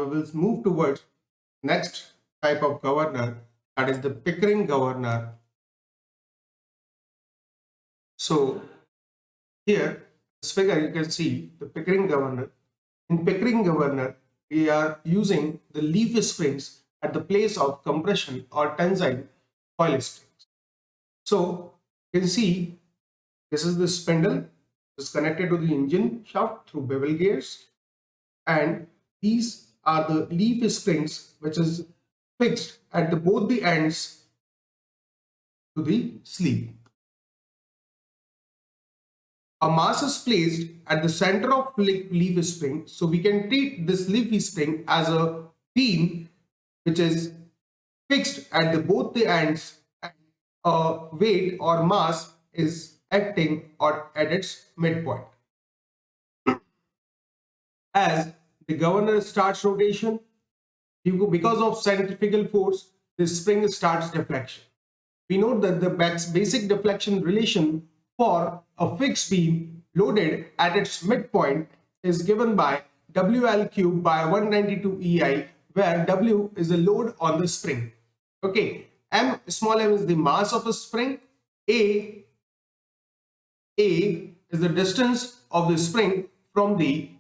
we'll move towards next type of governor, that is the Pickering governor. So here, this figure you can see the Pickering governor. In Pickering governor, we are using the leaf springs at the place of compression or tensile coil springs. So you can see this is the spindle. Is connected to the engine shaft through bevel gears, and these are the leaf springs which is fixed at both the ends to the sleeve. A mass is placed at the center of leaf spring, so we can treat this leaf spring as a beam which is fixed at both the ends, and a weight or mass is acting at its midpoint. As the governor starts rotation, because of centrifugal force, the spring starts deflection. We note that the basic deflection relation for a fixed beam loaded at its midpoint is given by WL cube by 192 EI, where W is the load on the spring. Okay, small m is the mass of a spring, A is the distance of the spring from the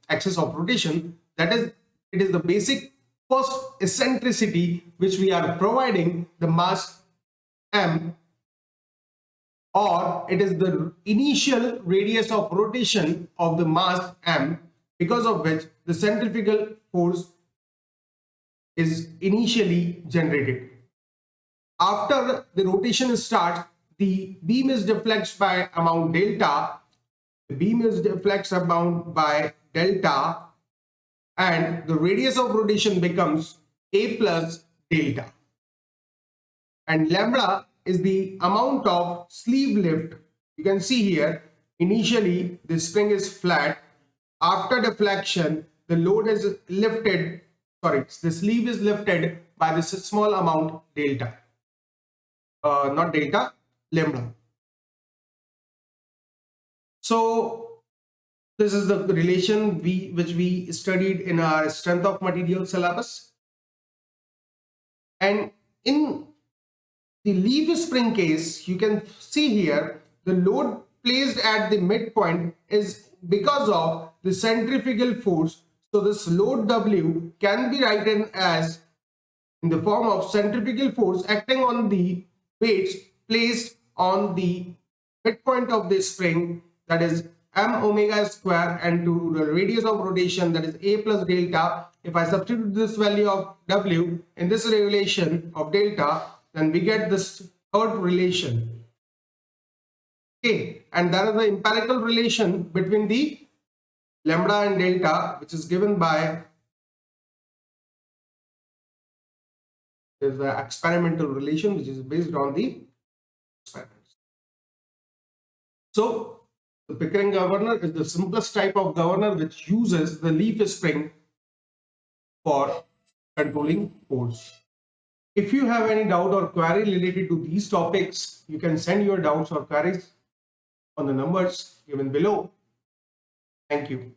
axis of rotation. That is, it is the basic first eccentricity which we are providing the mass m, or it is the initial radius of rotation of the mass m, because of which the centrifugal force is initially generated. After the rotation starts, the beam is deflected by amount delta. The beam is deflected amount by delta, and the radius of rotation becomes A plus delta. And lambda is the amount of sleeve lift. You can see here, initially the spring is flat. After deflection, the load is lifted, the sleeve is lifted by this small amount delta. Not delta, lambda. So this is the relation which we studied in our strength of material syllabus. And in the leaf spring case, you can see here the load placed at the midpoint is because of the centrifugal force. So this load W can be written as in the form of centrifugal force acting on the weights placed on the midpoint of the spring, that is m omega square, and to the radius of rotation, that is A plus delta. If I substitute this value of W in this relation of delta, then we get this third relation. Okay, and that is the empirical relation between the lambda and delta, which is given by the experimental relation, which is based on the experiments. So the Pickering governor is the simplest type of governor which uses the leaf spring for controlling force. If you have any doubt or query related to these topics, you can send your doubts or queries on the numbers given below. Thank you.